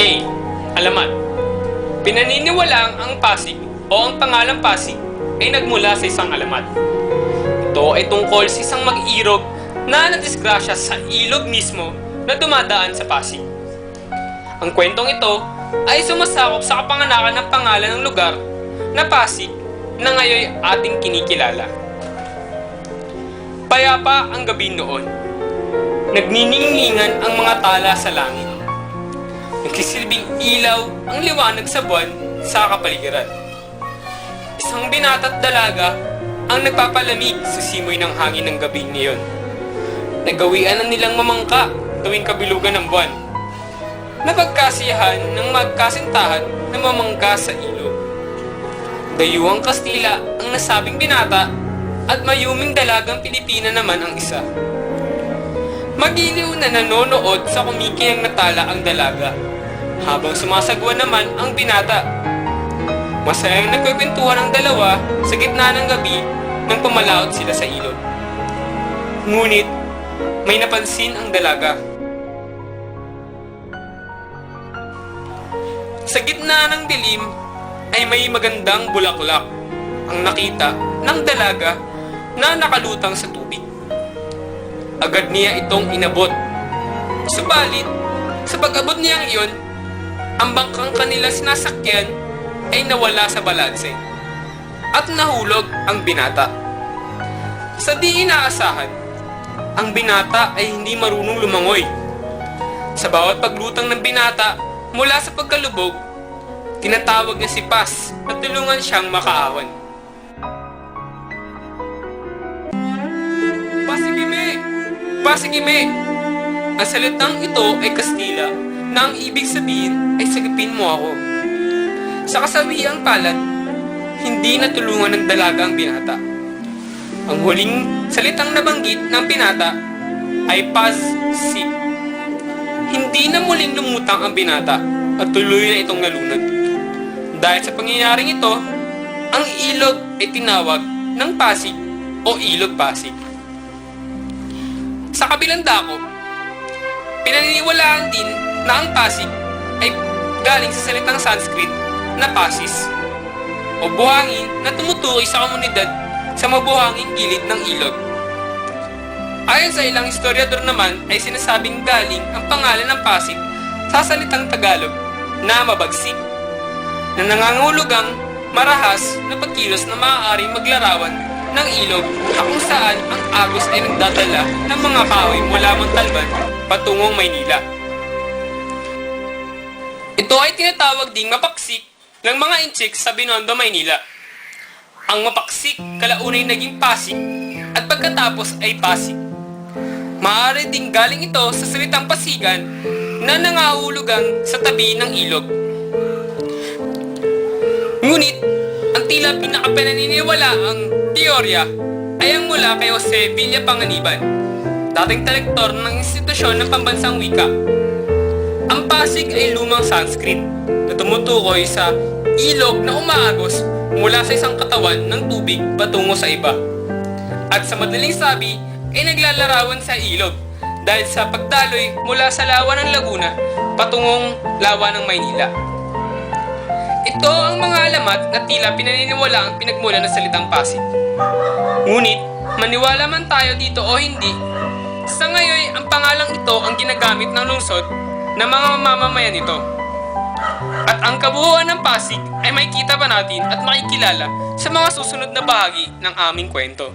A. Alamat. Pinaniniwalaang ang Pasig o ang pangalang Pasig ay nagmula sa isang alamat. Ito ay tungkol sa isang mag-irog na nadisgrasya sa ilog mismo na dumadaan sa Pasig. Ang kwentong ito ay sumasakop sa kapanganakan ng pangalan ng lugar na Pasig na ngayon ating kinikilala. Payapa ang gabi noon. Nagniningningan ang mga tala sa langit. Nagsisilbing ilaw ang liwanag sa buwan sa kapaligiran. Isang binata't dalaga ang nagpapalamig sa simoy ng hangin ng gabi niyon. Nagawian na nilang mamangka tuwing kabilugan ng buwan. Napagkasiyahan ng magkasintahan na mamangka sa ilog. Dayuhang Kastila ang nasabing binata at mayuming dalagang Pilipina naman ang isa. Magiliw na nanonood sa kumikiyang natala ang dalaga, habang sumasagwa naman ang binata. Masayang nagkukwentuhan ang dalawa sa gitna ng gabi nang pumalaot sila sa ilog. Ngunit, may napansin ang dalaga. Sa gitna ng dilim ay may magandang bulaklak ang nakita ng dalaga na nakalutang sa tubig. Agad niya itong inabot. Subalit, sa pag-abot niyang iyon, ang bangkang kanila sinasakyan ay nawala sa balanse at nahulog ang binata. Sa di inaasahan, ang binata ay hindi marunong lumangoy. Sa bawat paglutang ng binata mula sa pagkalubog, tinatawag niya si Paz na tulungan siyang makaahon. Pasigime! Pasigime! Ang salitang ito ay Kastila na ang ibig sabihin ay sagipin mo ako. Sa kasawiang palad, hindi natulungan ng dalaga ang binata. Ang huling salitang nabanggit ng binata ay Paz-sik. Hindi na muling lumutang ang binata at tuloy na itong nalunod. Dahil sa pangyayaring ito, ang ilog ay tinawag ng Pasig o Ilog Pasig. Sa kabilang dako, pinaniniwalaan din na ang Pasig ay galing sa salitang Sanskrit na Pasis o buhangin na tumutukoy sa komunidad sa mabuhanging gilid ng ilog. Ayon sa ilang historiador naman ay sinasabing galing ang pangalan ng Pasig sa salitang Tagalog na mabagsik, na nangangahulugang marahas na pagkilos na maaaring maglarawan ng ilog na kung saan ang agos ay nagdadala ng mga kahoy mula Montalban patungong Maynila. Ito ay tinatawag ding mapaksik ng mga inchik sa Binondo, Maynila. Ang mapaksik kalaunay naging Pasig at pagkatapos ay Pasig. Maaari ding galing ito sa salitang pasigan na nangahulugang sa tabi ng ilog. Ngunit, ang tila pinakapananiniwalaang teorya ay ang mula kay Jose Villapanganiban, dating talektor ng institusyon ng pambansang wika. Ang Pasig ay lumang Sanskrit na tumutukoy sa ilog na umaagos mula sa isang katawan ng tubig patungo sa iba. At sa madaling sabi ay naglalarawan sa ilog dahil sa pagdaloy mula sa lawa ng Laguna patungong lawa ng Maynila. Ito ang mga alamat na tila pinaniniwalaang pinagmula ng salitang Pasig. Ngunit, maniwala man tayo dito o hindi, sa ngayon ang pangalang ito ang ginagamit ng lungsod ng mga mamamayan nito. At ang kabuuan ng Pasig ay makikita pa natin at makikilala sa mga susunod na bahagi ng aming kwento.